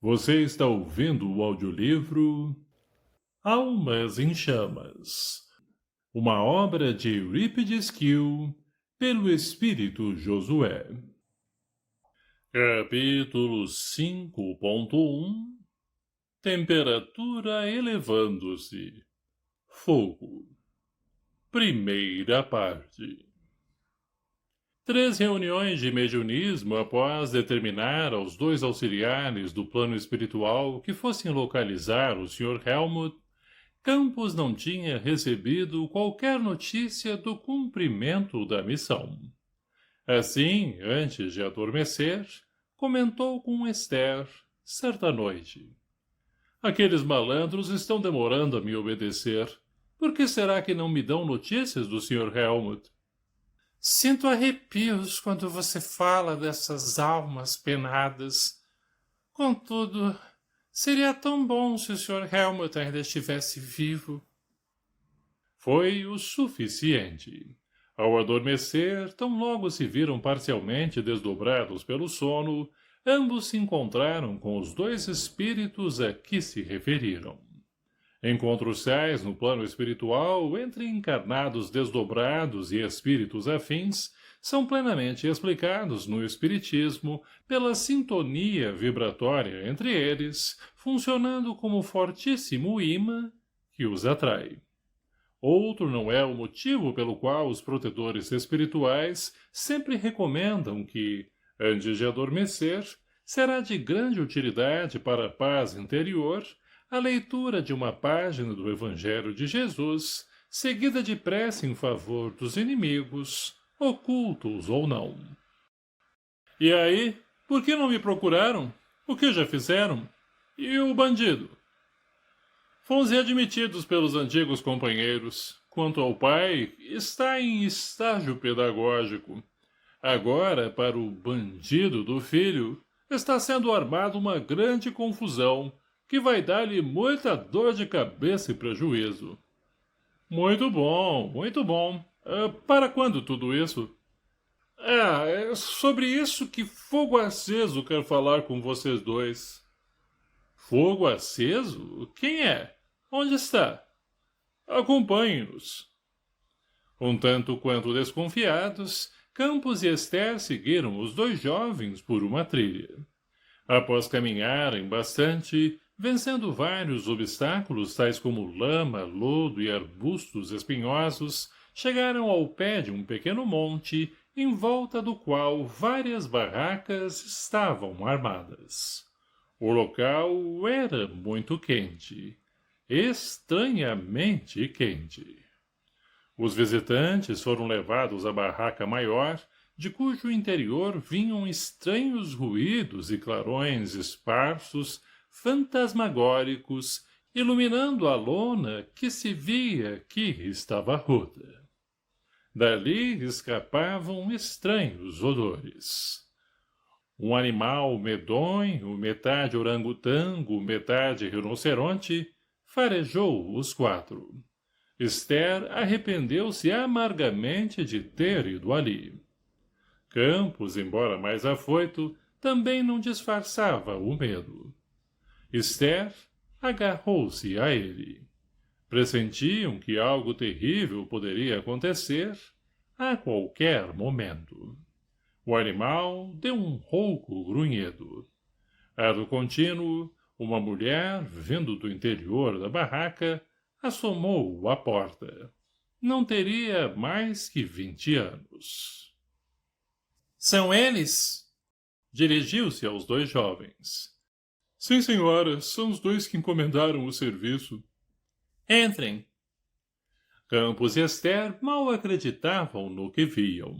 Você está ouvindo o audiolivro Almas em Chamas, uma obra de Eurípides Kiel, pelo Espírito Josué. Capítulo 5.1 Temperatura elevando-se. Fogo. Primeira parte. 3 reuniões de mediunismo após determinar aos 2 auxiliares do plano espiritual que fossem localizar o Sr. Helmut, Campos não tinha recebido qualquer notícia do cumprimento da missão. Assim, antes de adormecer, comentou com Esther, certa noite. Aqueles malandros estão demorando a me obedecer. Por que será que não me dão notícias do Sr. Helmut? Sinto arrepios quando você fala dessas almas penadas. Contudo, seria tão bom se o Sr. Helmut ainda estivesse vivo. Foi o suficiente. Ao adormecer, tão logo se viram parcialmente desdobrados pelo sono, ambos se encontraram com os 2 espíritos a que se referiram. Encontros tais no plano espiritual entre encarnados desdobrados e espíritos afins são plenamente explicados no espiritismo pela sintonia vibratória entre eles, funcionando como fortíssimo imã que os atrai. Outro não é o motivo pelo qual os protetores espirituais sempre recomendam que, antes de adormecer, será de grande utilidade para a paz interior a leitura de uma página do Evangelho de Jesus, seguida de prece em favor dos inimigos, ocultos ou não. E aí, por que não me procuraram? O que já fizeram? E o bandido? Fomos readmitidos pelos antigos companheiros. Quanto ao pai, está em estágio pedagógico. Agora, para o bandido do filho, está sendo armada uma grande confusão, que vai dar-lhe muita dor de cabeça e prejuízo. Muito bom, muito bom. Para quando tudo isso? É sobre isso que Fogo Aceso quer falar com vocês 2. Fogo Aceso? Quem é? Onde está? Acompanhe-nos. Um tanto quanto desconfiados, Campos e Esther seguiram os 2 jovens por uma trilha. Após caminharem bastante, vencendo vários obstáculos, tais como lama, lodo e arbustos espinhosos, chegaram ao pé de um pequeno monte, em volta do qual várias barracas estavam armadas. O local era muito quente, estranhamente quente. Os visitantes foram levados à barraca maior, de cujo interior vinham estranhos ruídos e clarões esparsos, fantasmagóricos, iluminando a lona que se via que estava rota. Dali escapavam estranhos odores. Um animal medonho, metade orangotango, metade rinoceronte, farejou os 4. Esther arrependeu-se amargamente de ter ido ali. Campos, embora mais afoito, também não disfarçava o medo. Esther agarrou-se a ele. Pressentiam que algo terrível poderia acontecer a qualquer momento. O animal deu um rouco grunhido. Ato contínuo, uma mulher, vindo do interior da barraca, assomou à porta. Não teria mais que 20 anos. São eles? Dirigiu-se aos 2 jovens. Sim, senhora, são os 2 que encomendaram o serviço. Entrem. Campos e Esther mal acreditavam no que viam.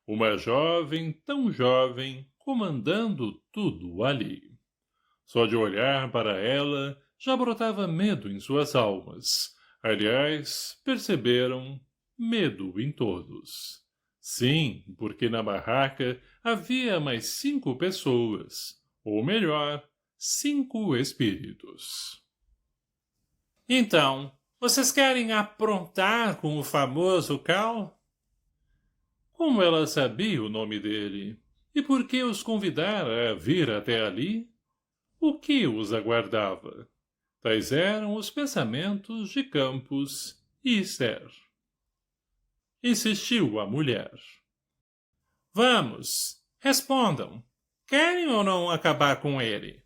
Uma jovem, tão jovem, comandando tudo ali. Só de olhar para ela, já brotava medo em suas almas. Aliás, perceberam, medo em todos. Sim, porque na barraca havia mais 5 pessoas, ou melhor, 5 espíritos. Então, vocês querem aprontar com o famoso Cal? Como ela sabia o nome dele? E por que os convidara a vir até ali? o que os aguardava. Tais eram os pensamentos de Campos e Esther. Insistiu a mulher. Vamos, respondam. Querem ou não acabar com ele?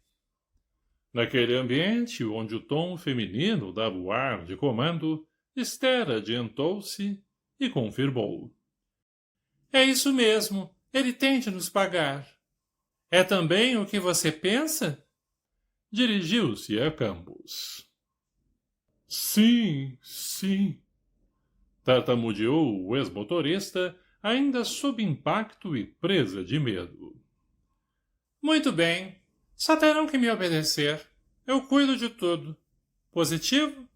Naquele ambiente onde o tom feminino dava o ar de comando, Esther adiantou-se e confirmou. É isso mesmo, ele tem de nos pagar. É também o que você pensa? Dirigiu-se a Campos. Sim, sim. Tartamudeou o ex-motorista, ainda sob impacto e presa de medo. Muito bem. Só terão que me obedecer. Eu cuido de tudo. Positivo?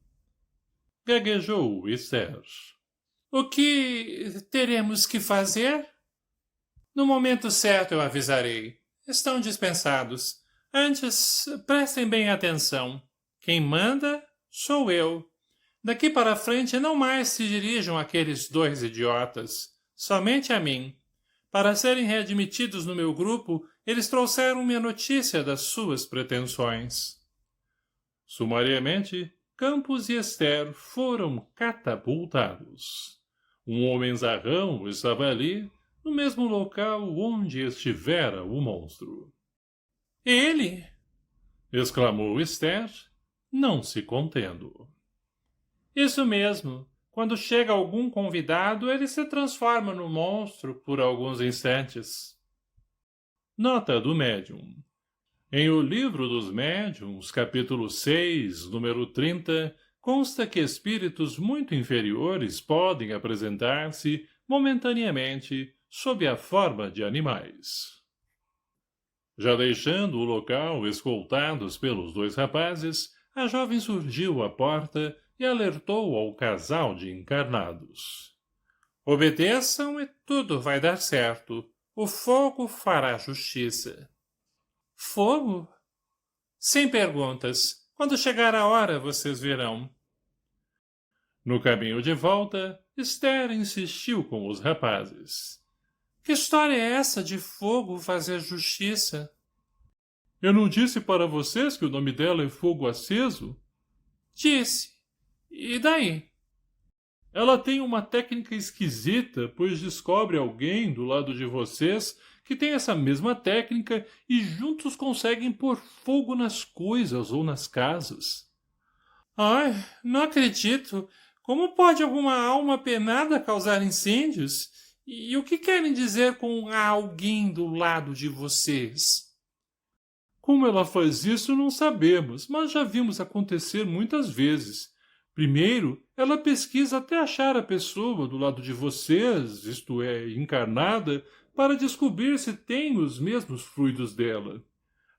Gaguejou Esther. O que teremos que fazer? No momento certo eu avisarei. Estão dispensados. Antes, prestem bem atenção. Quem manda sou eu. Daqui para frente não mais se dirijam aqueles dois idiotas. Somente a mim. Para serem readmitidos no meu grupo, eles trouxeram-me a notícia das suas pretensões. Sumariamente, Campos e Esther foram catapultados. Um homenzarrão estava ali, no mesmo local onde estivera o monstro. Ele! Exclamou Esther, não se contendo. Isso mesmo. Quando chega algum convidado, ele se transforma no monstro por alguns instantes. Nota do médium. Em O Livro dos Médiuns, capítulo 6, número 30, consta que espíritos muito inferiores podem apresentar-se, momentaneamente, sob a forma de animais. Já deixando o local escoltados pelos dois rapazes, a jovem surgiu à porta e alertou ao casal de encarnados. Obedeçam e tudo vai dar certo. O fogo fará justiça. Fogo? Sem perguntas. Quando chegar a hora, vocês verão. No caminho de volta, Esther insistiu com os rapazes. Que história é essa de fogo fazer justiça? Eu não disse para vocês que o nome dela é Fogo Aceso? Disse. E daí? Ela tem uma técnica esquisita, pois descobre alguém do lado de vocês que tem essa mesma técnica e juntos conseguem pôr fogo nas coisas ou nas casas. Ai, não acredito. Como pode alguma alma penada causar incêndios? E o que querem dizer com alguém do lado de vocês? Como ela faz isso, não sabemos, mas já vimos acontecer muitas vezes. Primeiro, ela pesquisa até achar a pessoa do lado de vocês, isto é, encarnada, para descobrir se tem os mesmos fluidos dela.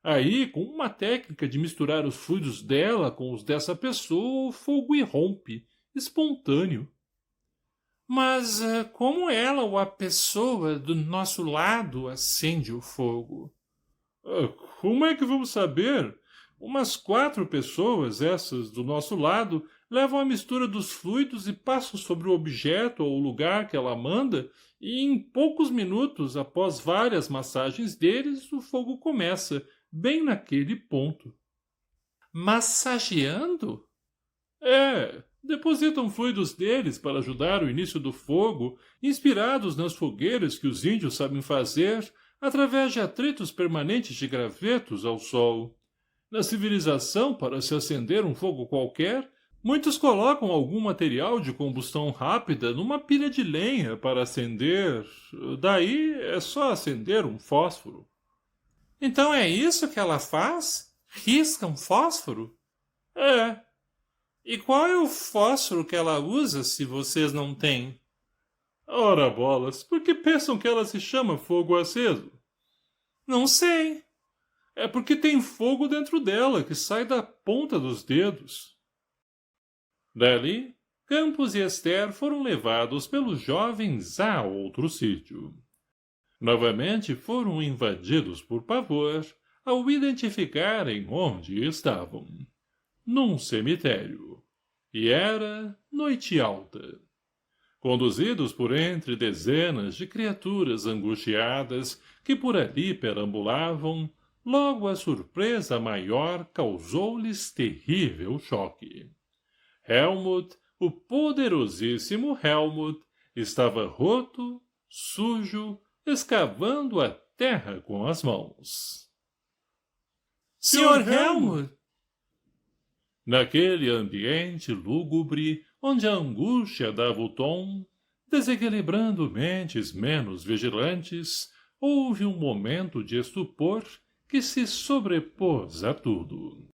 Aí, com uma técnica de misturar os fluidos dela com os dessa pessoa, o fogo irrompe, espontâneo. Mas como ela ou a pessoa do nosso lado acende o fogo? Como é que vamos saber? Umas 4 pessoas, essas do nosso lado, levam a mistura dos fluidos e passam sobre o objeto ou o lugar que ela manda, e em poucos minutos, após várias massagens deles, o fogo começa, bem naquele ponto. Massageando? Depositam fluidos deles para ajudar o início do fogo, inspirados nas fogueiras que os índios sabem fazer, através de atritos permanentes de gravetos ao sol. Na civilização, para se acender um fogo qualquer, muitos colocam algum material de combustão rápida numa pilha de lenha para acender. Daí é só acender um fósforo. Então é isso que ela faz? Risca um fósforo? É. E qual é o fósforo que ela usa se vocês não têm? Ora bolas, por que pensam que ela se chama fogo aceso? Não sei. É porque tem fogo dentro dela que sai da ponta dos dedos. Dali, Campos e Esther foram levados pelos jovens a outro sítio. Novamente foram invadidos por pavor ao identificarem onde estavam. Num cemitério. E era noite alta. Conduzidos por entre dezenas de criaturas angustiadas que por ali perambulavam, logo a surpresa maior causou-lhes terrível choque. Helmut, o poderosíssimo Helmut, estava roto, sujo, escavando a terra com as mãos. Sr. Helmut! Naquele ambiente lúgubre, onde a angústia dava o tom, desequilibrando mentes menos vigilantes, houve um momento de estupor que se sobrepôs a tudo.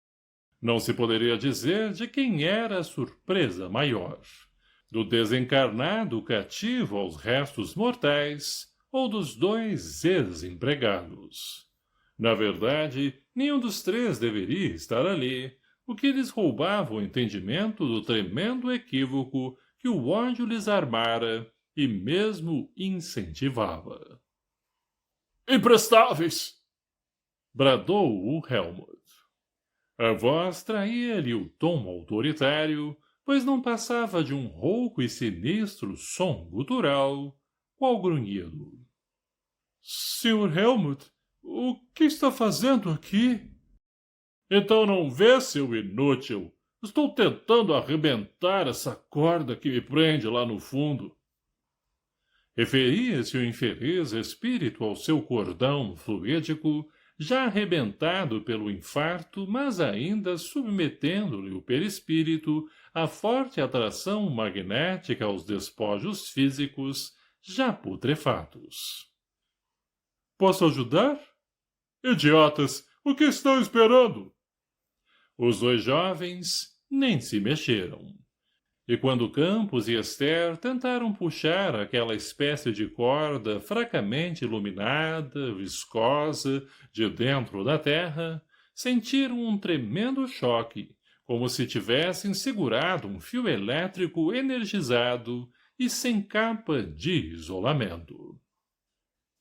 Não se poderia dizer de quem era a surpresa maior, do desencarnado cativo aos restos mortais ou dos dois ex-empregados. Na verdade, nenhum dos três deveria estar ali, o que lhes roubava o entendimento do tremendo equívoco que o ódio lhes armara e mesmo incentivava. Imprestáveis! Bradou o Helmut. A voz traía-lhe o tom autoritário, pois não passava de um rouco e sinistro som gutural, qual grunhido. Sr. Helmut, o que está fazendo aqui? Então não vê, seu inútil? Estou tentando arrebentar essa corda que me prende lá no fundo. Referia-se o infeliz espírito ao seu cordão fluídico, já arrebentado pelo infarto, mas ainda submetendo-lhe o perispírito à forte atração magnética aos despojos físicos, já putrefatos. Posso ajudar? Idiotas, o que estão esperando? Os dois jovens nem se mexeram. E quando Campos e Esther tentaram puxar aquela espécie de corda fracamente iluminada, viscosa, de dentro da terra, sentiram um tremendo choque, como se tivessem segurado um fio elétrico energizado e sem capa de isolamento.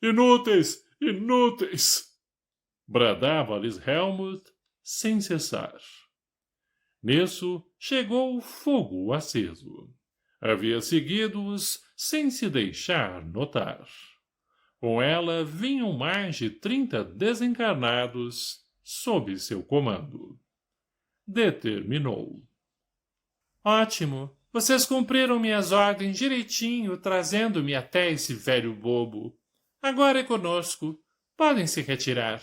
Inúteis! Inúteis! Bradava-lhes Helmut, sem cessar. Nisso, chegou o fogo aceso. Havia seguido-os sem se deixar notar. Com ela vinham mais de 30 desencarnados sob seu comando. Determinou. Ótimo! Vocês cumpriram minhas ordens direitinho, trazendo-me até esse velho bobo. Agora é conosco. Podem se retirar.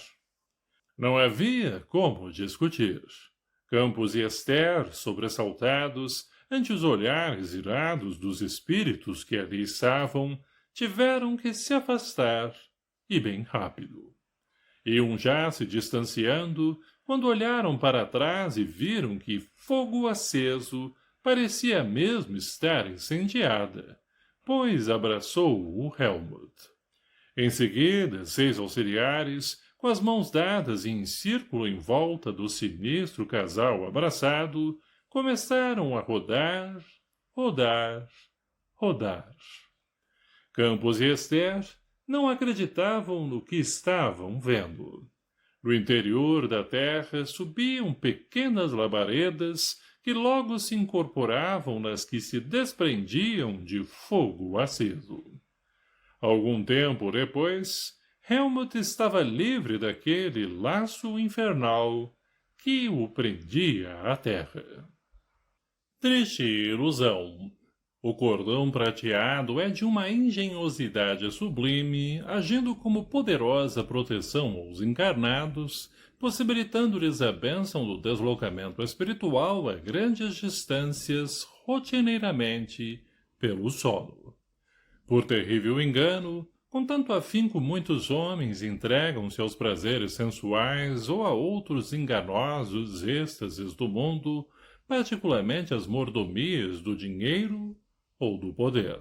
Não havia como discutir. Campos e Esther, sobressaltados ante os olhares irados dos espíritos que ali estavam, tiveram que se afastar, e bem rápido. Iam já se distanciando, quando olharam para trás e viram que fogo aceso parecia mesmo estar incendiada, pois abraçou o Helmut. Em seguida, 6 auxiliares, com as mãos dadas em círculo em volta do sinistro casal abraçado, começaram a rodar, rodar. Campos e Esther não acreditavam no que estavam vendo. No interior da terra subiam pequenas labaredas que logo se incorporavam nas que se desprendiam de fogo aceso. Algum tempo depois, Helmut estava livre daquele laço infernal que o prendia à terra. Triste ilusão. O cordão prateado é de uma engenhosidade sublime, agindo como poderosa proteção aos encarnados, possibilitando-lhes a bênção do deslocamento espiritual a grandes distâncias, rotineiramente, pelo solo. Por terrível engano, com tanto afinco muitos homens entregam-se aos prazeres sensuais ou a outros enganosos êxtases do mundo, particularmente às mordomias do dinheiro ou do poder.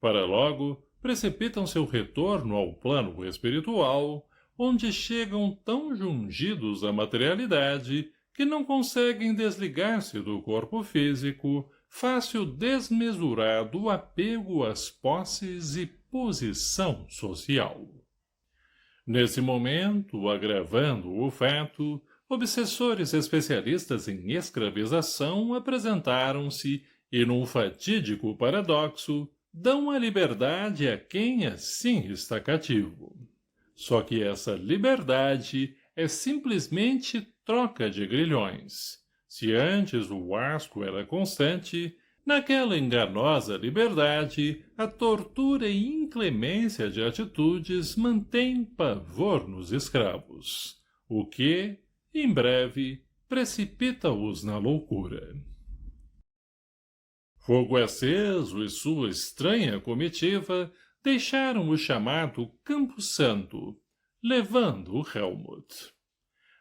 Para logo, precipitam seu retorno ao plano espiritual, onde chegam tão jungidos à materialidade que não conseguem desligar-se do corpo físico, fácil desmesurado apego às posses e posição social. Nesse momento, agravando o fato, obsessores especialistas em escravização apresentaram-se e, num fatídico paradoxo, dão a liberdade a quem assim está cativo. Só que essa liberdade é simplesmente troca de grilhões. Se antes o asco era constante, naquela enganosa liberdade, a tortura e inclemência de atitudes mantém pavor nos escravos, o que, em breve, precipita-os na loucura. Fogo aceso e sua estranha comitiva deixaram o chamado Campo Santo, levando Helmut.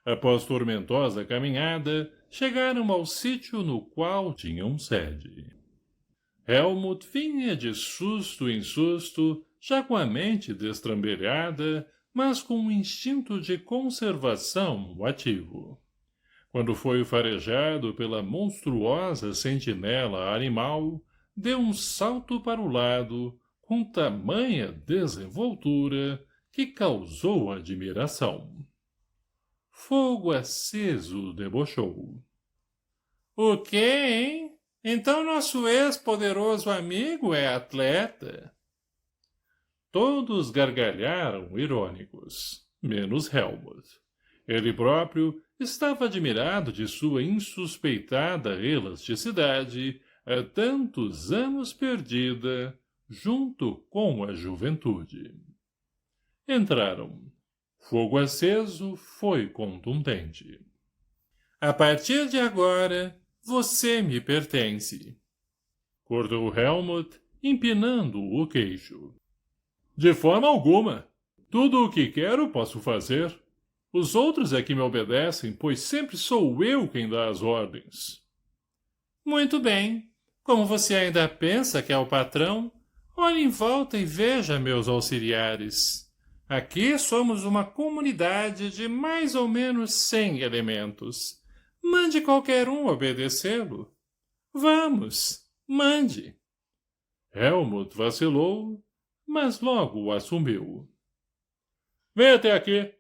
Após tormentosa caminhada, chegaram ao sítio no qual tinham sede. Helmut vinha de susto em susto, já com a mente destrambelhada, mas com um instinto de conservação ativo. Quando foi farejado pela monstruosa sentinela animal, deu um salto para o lado, com tamanha desenvoltura que causou admiração. Fogo aceso debochou. — O quê, hein? Então nosso ex-poderoso amigo é atleta? Todos gargalharam irônicos, menos Helmut. Ele próprio estava admirado de sua insuspeitada elasticidade, há tantos anos perdida, junto com a juventude. Entraram. Fogo aceso foi contundente. — A partir de agora, você me pertence. Cortou Helmut, empinando o queixo. — De forma alguma. Tudo o que quero posso fazer. Os outros é que me obedecem, pois sempre sou eu quem dá as ordens. — Muito bem. Como você ainda pensa que é o patrão, olhe em volta e veja meus auxiliares. Aqui somos uma comunidade de mais ou menos 100 elementos. Mande qualquer um obedecê-lo. Vamos, mande. Helmut vacilou, mas logo o assumiu. — Vem até aqui!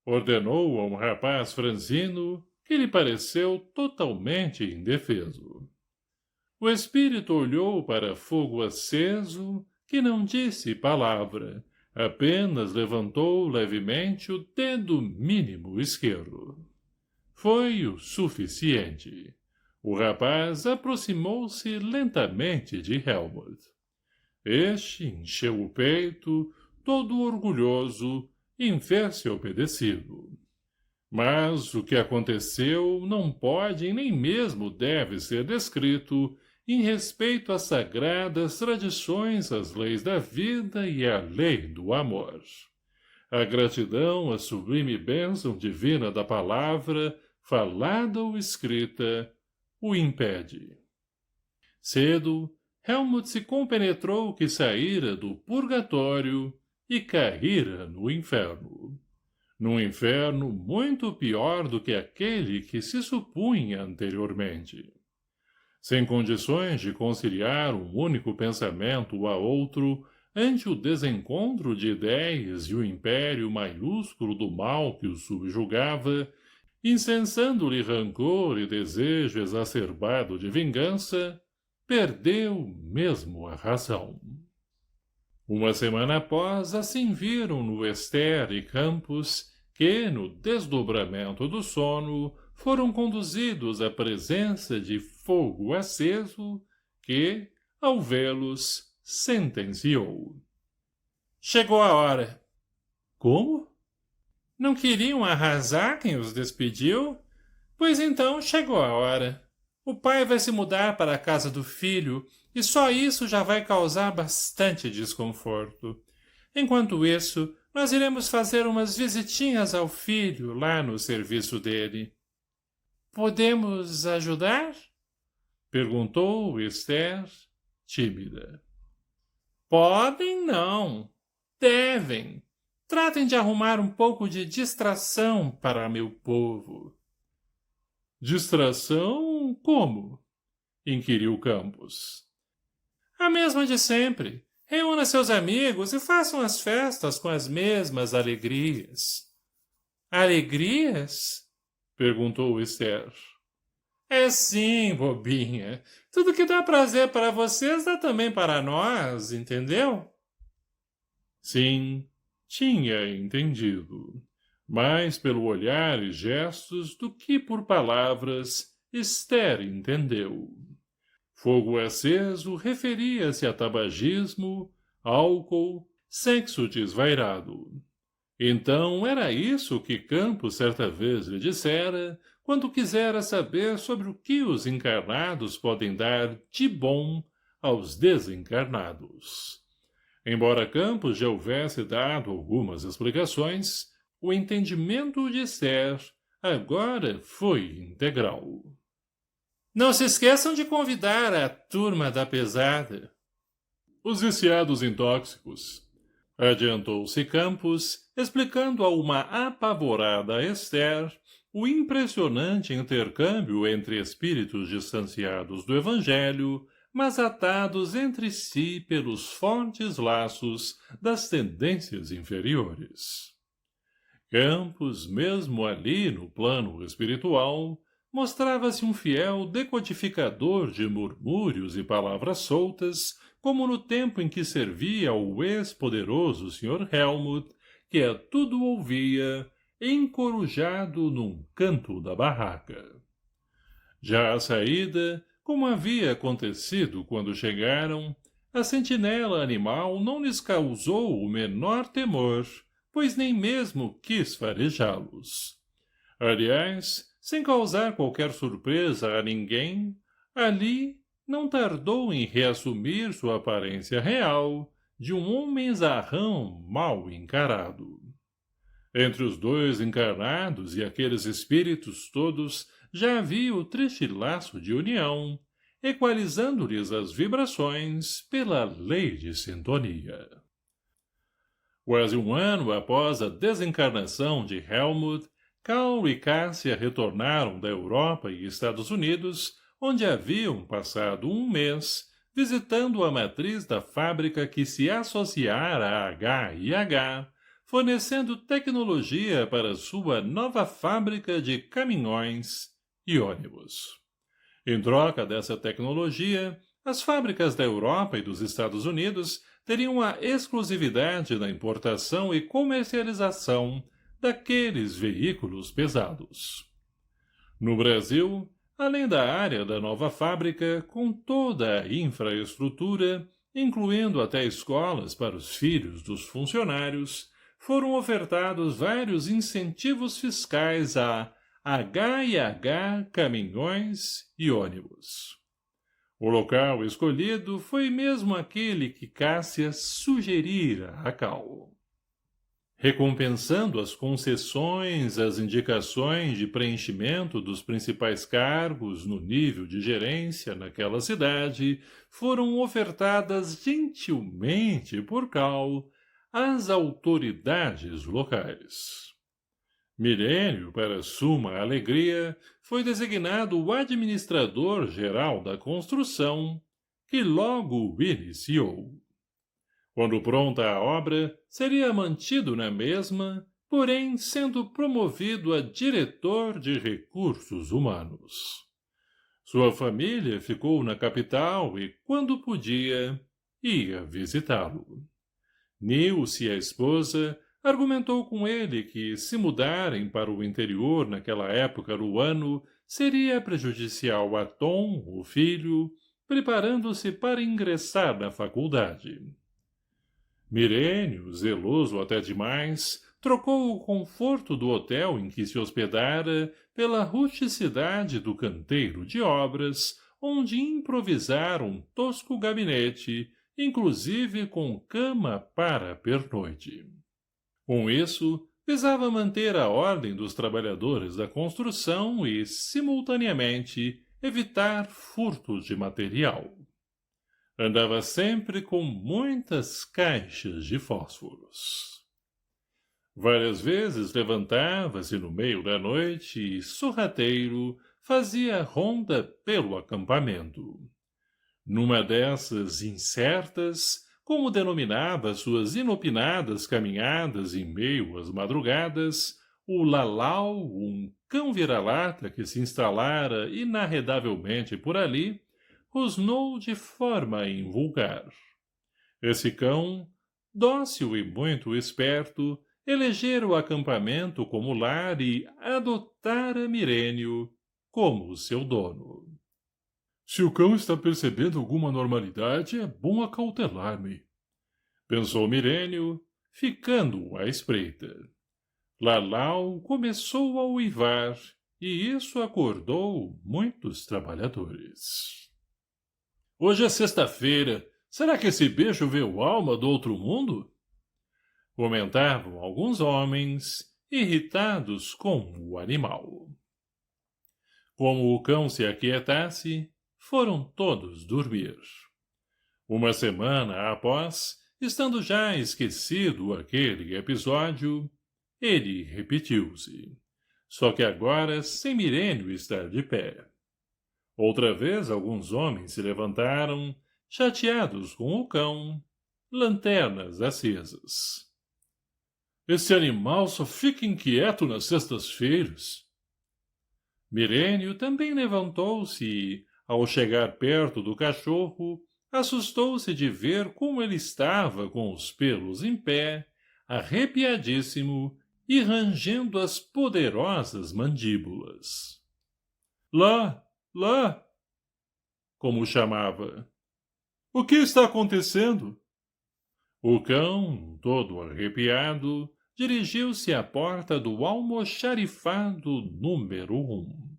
Ordenou a um rapaz franzino que lhe pareceu totalmente indefeso. O espírito olhou para Fogo aceso, que não disse palavra, apenas levantou levemente o dedo mínimo esquerdo. Foi o suficiente. O rapaz aproximou-se lentamente de Helmut. Este encheu o peito, todo orgulhoso, em ver-se obedecido. Mas o que aconteceu não pode e nem mesmo deve ser descrito em respeito às sagradas tradições, às leis da vida e à lei do amor. A gratidão à sublime bênção divina da palavra, falada ou escrita, o impede. Cedo, Helmut se compenetrou que saíra do purgatório e caíra no inferno. Num inferno muito pior do que aquele que se supunha anteriormente. Sem condições de conciliar um único pensamento a outro ante o desencontro de ideias e o império maiúsculo do mal que o subjugava, incensando-lhe rancor e desejo exacerbado de vingança, perdeu mesmo a razão. Uma semana após, assim viram no Esther e Campos, que, no desdobramento do sono, foram conduzidos à presença de Fogo aceso, que, ao vê-los, sentenciou. — Chegou a hora. — Como? — Não queriam arrasar quem os despediu? Pois então chegou a hora. O pai vai se mudar para a casa do filho, e só isso já vai causar bastante desconforto. Enquanto isso, nós iremos fazer umas visitinhas ao filho lá no serviço dele. — Podemos ajudar? Perguntou Esther, tímida. — Podem não. Devem. Tratem de arrumar um pouco de distração para meu povo. — Distração como? Inquiriu Campos. — A mesma de sempre. Reúna seus amigos e façam as festas com as mesmas alegrias. — Alegrias? Perguntou Esther. — É sim, bobinha. Tudo que dá prazer para vocês dá também para nós, entendeu? Sim, tinha entendido. mais pelo olhar e gestos do que por palavras, Esther entendeu. Fogo aceso referia-se a tabagismo, álcool, sexo desvairado. Então era isso que Campos certa vez lhe dissera, quando quisera saber sobre o que os encarnados podem dar de bom aos desencarnados. Embora Campos já houvesse dado algumas explicações, o entendimento de Esther agora foi integral. Não se esqueçam de convidar a turma da pesada. Os viciados em tóxicos. Adiantou-se Campos, explicando a uma apavorada Esther o impressionante intercâmbio entre espíritos distanciados do Evangelho, mas atados entre si pelos fortes laços das tendências inferiores. Campos, mesmo ali no plano espiritual, mostrava-se um fiel decodificador de murmúrios e palavras soltas, como no tempo em que servia ao ex-poderoso Sr. Helmut, que a tudo ouvia, encorujado num canto da barraca. Já à saída, como havia acontecido quando chegaram, a sentinela animal não lhes causou o menor temor, pois nem mesmo quis farejá-los. Aliás, sem causar qualquer surpresa a ninguém, ali não tardou em reassumir sua aparência real de um homem zarrão mal encarado. Entre os dois encarnados e aqueles espíritos todos já havia o triste laço de união, equalizando-lhes as vibrações pela lei de sintonia. Quase um ano após a desencarnação de Helmut, Carl e Cássia retornaram da Europa e Estados Unidos, onde haviam passado um mês, visitando a matriz da fábrica que se associara à H&H, fornecendo tecnologia para sua nova fábrica de caminhões e ônibus. Em troca dessa tecnologia, as fábricas da Europa e dos Estados Unidos teriam a exclusividade na importação e comercialização daqueles veículos pesados. No Brasil, além da área da nova fábrica, com toda a infraestrutura, incluindo até escolas para os filhos dos funcionários, foram ofertados vários incentivos fiscais a H&H Caminhões e Ônibus. O local escolhido foi mesmo aquele que Cássia sugerira a Cal. Recompensando as concessões, as indicações de preenchimento dos principais cargos no nível de gerência naquela cidade, foram ofertadas gentilmente por Cal às autoridades locais. Milênio, para suma alegria, foi designado o administrador-geral da construção, que logo iniciou. Quando pronta a obra, seria mantido na mesma, porém sendo promovido a diretor de recursos humanos. Sua família ficou na capital e, quando podia, ia visitá-lo. Nilce, a esposa, argumentou com ele que, se mudarem para o interior naquela época do ano, seria prejudicial a Tom, o filho, preparando-se para ingressar na faculdade. Milênio, zeloso até demais, trocou o conforto do hotel em que se hospedara pela rusticidade do canteiro de obras, onde improvisaram um tosco gabinete, inclusive com cama para pernoite. Com isso, visava manter a ordem dos trabalhadores da construção e, simultaneamente, evitar furtos de material. Andava sempre com muitas caixas de fósforos. Várias vezes levantava-se no meio da noite e, sorrateiro, fazia ronda pelo acampamento. Numa dessas incertas, como denominava suas inopinadas caminhadas em meio às madrugadas, o Lalau, um cão vira-lata que se instalara inarredavelmente por ali, rosnou de forma invulgar. Esse cão, dócil e muito esperto, eleger o acampamento como lar e adotar a Mirênio como seu dono. Se o cão está percebendo alguma normalidade, é bom acautelar-me, pensou Mirênio, ficando à espreita. Lalau começou a uivar, e isso acordou muitos trabalhadores. Hoje é sexta-feira. Será que esse bicho veio alma do outro mundo? Comentavam alguns homens, irritados com o animal. Como o cão se aquietasse, foram todos dormir. Uma semana após, estando já esquecido aquele episódio, ele repetiu-se, só que agora sem Mirênio estar de pé. Outra vez alguns homens se levantaram, chateados com o cão, lanternas acesas. Esse animal só fica inquieto nas sextas-feiras. Mirênio também levantou-se e, ao chegar perto do cachorro, assustou-se de ver como ele estava com os pelos em pé, arrepiadíssimo e rangendo as poderosas mandíbulas. Lá! Lá! Como chamava. O que está acontecendo? O cão, todo arrepiado, dirigiu-se à porta do almoxarifado número 1.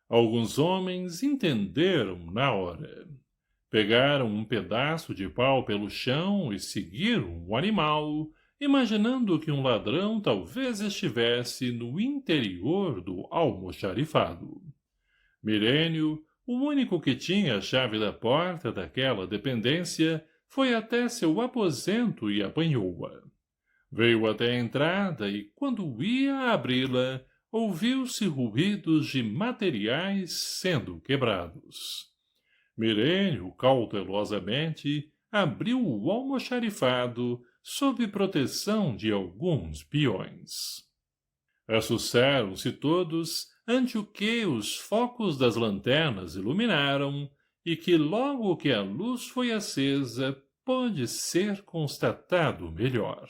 Alguns homens entenderam na hora. Pegaram um pedaço de pau pelo chão e seguiram o animal, imaginando que um ladrão talvez estivesse no interior do almoxarifado. Mirênio, o único que tinha a chave da porta daquela dependência, foi até seu aposento e apanhou-a. Veio até a entrada e, quando ia abri-la, ouviu-se ruídos de materiais sendo quebrados. Mirênio, cautelosamente, abriu o almoxarifado sob proteção de alguns peões. Assustaram-se todos ante o que os focos das lanternas iluminaram e que logo que a luz foi acesa pôde ser constatado melhor.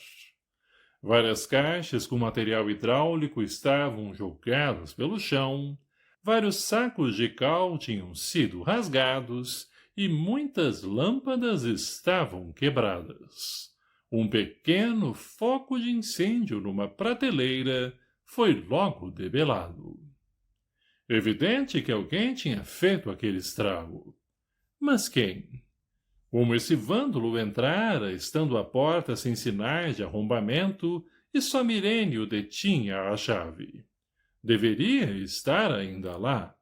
Várias caixas com material hidráulico estavam jogadas pelo chão, vários sacos de cal tinham sido rasgados e muitas lâmpadas estavam quebradas. Um pequeno foco de incêndio numa prateleira foi logo debelado. Evidente que alguém tinha feito aquele estrago. Mas quem? Como esse vândalo entrara, estando a porta sem sinais de arrombamento, e só Mirênio detinha a chave? Deveria estar ainda lá.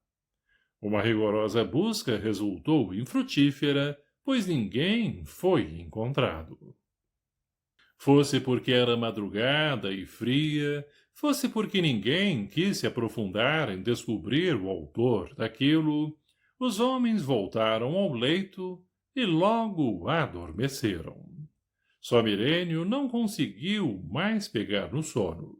Uma rigorosa busca resultou infrutífera, pois ninguém foi encontrado. Fosse porque era madrugada e fria, fosse porque ninguém quis se aprofundar em descobrir o autor daquilo, os homens voltaram ao leito e logo adormeceram. Só Mirênio não conseguiu mais pegar no sono.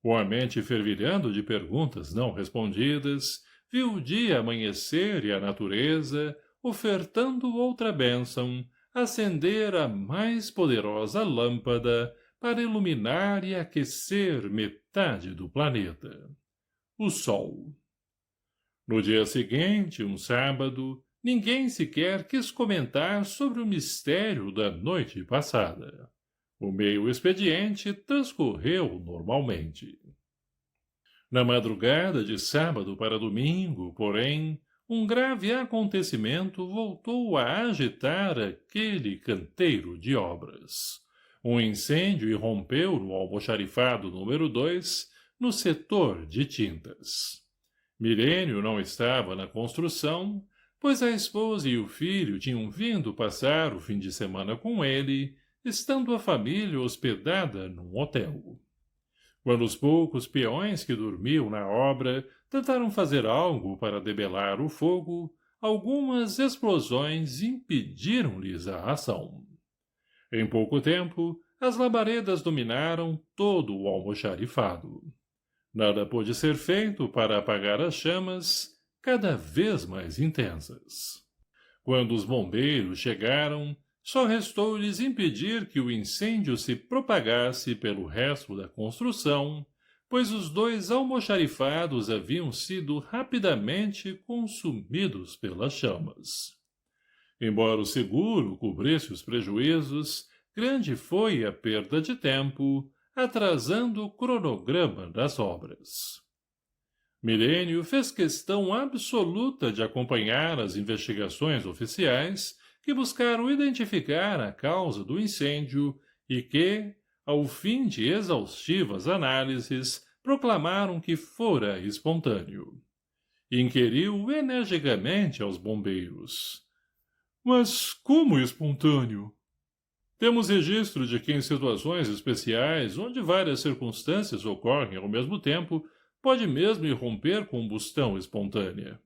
Com a mente fervilhando de perguntas não respondidas, viu o dia amanhecer e a natureza, ofertando outra bênção, acender a mais poderosa lâmpada para iluminar e aquecer metade do planeta. O Sol. No dia seguinte, um sábado, ninguém sequer quis comentar sobre o mistério da noite passada. O meio expediente transcorreu normalmente. Na madrugada de sábado para domingo, porém, um grave acontecimento voltou a agitar aquele canteiro de obras. Um incêndio irrompeu no almoxarifado número 2, no setor de tintas. Mirênio não estava na construção, pois a esposa e o filho tinham vindo passar o fim de semana com ele, estando a família hospedada num hotel. Quando os poucos peões que dormiam na obra tentaram fazer algo para debelar o fogo, algumas explosões impediram-lhes a ação. Em pouco tempo, as labaredas dominaram todo o almoxarifado. Nada pôde ser feito para apagar as chamas, cada vez mais intensas. Quando os bombeiros chegaram, Só restou-lhes impedir que o incêndio se propagasse pelo resto da construção, pois os 2 almoxarifados haviam sido rapidamente consumidos pelas chamas. Embora o seguro cobrisse os prejuízos, grande foi a perda de tempo, atrasando o cronograma das obras. Milênio fez questão absoluta de acompanhar as investigações oficiais que buscaram identificar a causa do incêndio e que, ao fim de exaustivas análises, proclamaram que fora espontâneo. Inquiriu energicamente aos bombeiros. Mas como espontâneo? Temos registro de que em situações especiais, onde várias circunstâncias ocorrem ao mesmo tempo, pode mesmo irromper combustão espontânea.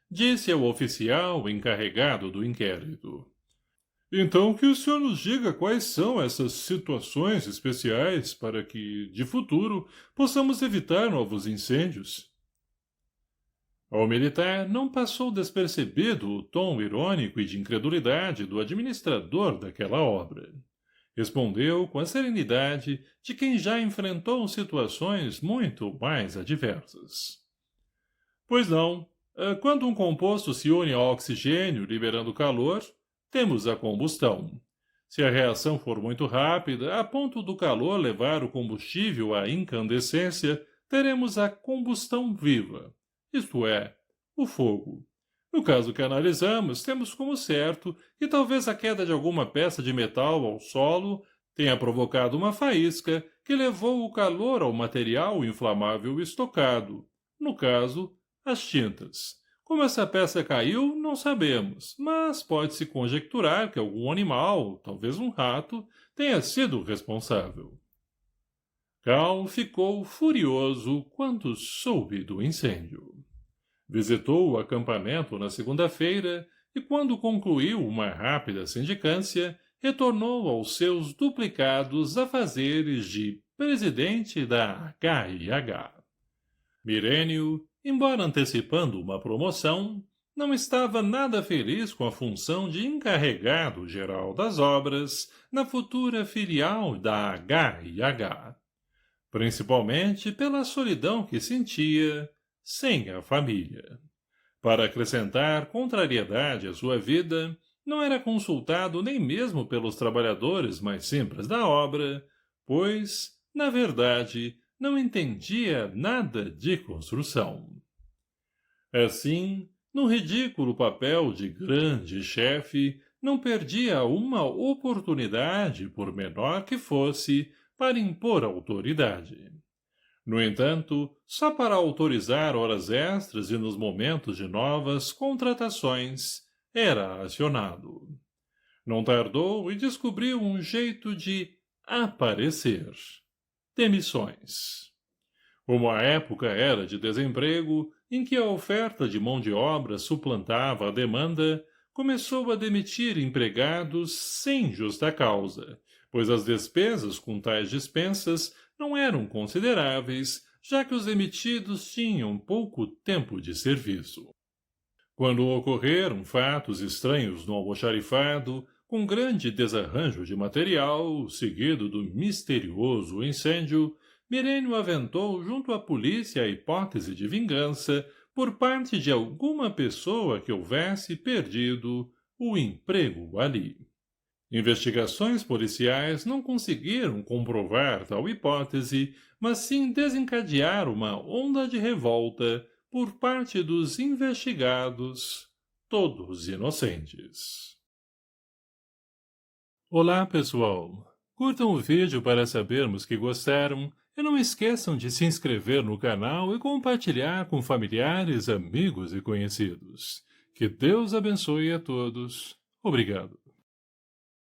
Disse ao oficial encarregado do inquérito. Então que o senhor nos diga quais são essas situações especiais para que, de futuro, possamos evitar novos incêndios. Ao militar não passou despercebido o tom irônico e de incredulidade do administrador daquela obra. Respondeu com a serenidade de quem já enfrentou situações muito mais adversas. Pois não, quando um composto se une ao oxigênio liberando calor, temos a combustão. Se a reação for muito rápida, a ponto do calor levar o combustível à incandescência, teremos a combustão viva, isto é, o fogo. No caso que analisamos, temos como certo que talvez a queda de alguma peça de metal ao solo tenha provocado uma faísca que levou o calor ao material inflamável estocado, no caso, as tintas. Como essa peça caiu, não sabemos, mas pode-se conjecturar que algum animal, talvez um rato, tenha sido responsável. Cal ficou furioso quando soube do incêndio. Visitou o acampamento na segunda-feira e, quando concluiu uma rápida sindicância, retornou aos seus duplicados afazeres de presidente da HIH. Milênio, embora antecipando uma promoção, não estava nada feliz com a função de encarregado geral das obras na futura filial da HIH, principalmente pela solidão que sentia sem a família. Para acrescentar contrariedade à sua vida, não era consultado nem mesmo pelos trabalhadores mais simples da obra, pois, na verdade, não entendia nada de construção. Assim, no ridículo papel de grande chefe, não perdia uma oportunidade, por menor que fosse, para impor autoridade. No entanto, só para autorizar horas extras e nos momentos de novas contratações, era acionado. Não tardou e descobriu um jeito de aparecer. Demissões. Como a época era de desemprego, em que a oferta de mão de obra suplantava a demanda, começou a demitir empregados sem justa causa, pois as despesas com tais dispensas não eram consideráveis, já que os demitidos tinham pouco tempo de serviço. Quando ocorreram fatos estranhos no almoxarifado, com grande desarranjo de material, seguido do misterioso incêndio, Milênio aventou junto à polícia a hipótese de vingança por parte de alguma pessoa que houvesse perdido o emprego ali. Investigações policiais não conseguiram comprovar tal hipótese, mas sim desencadear uma onda de revolta por parte dos investigados, todos inocentes. Olá, pessoal! Curtam o vídeo para sabermos que gostaram e não esqueçam de se inscrever no canal e compartilhar com familiares, amigos e conhecidos. Que Deus abençoe a todos. Obrigado.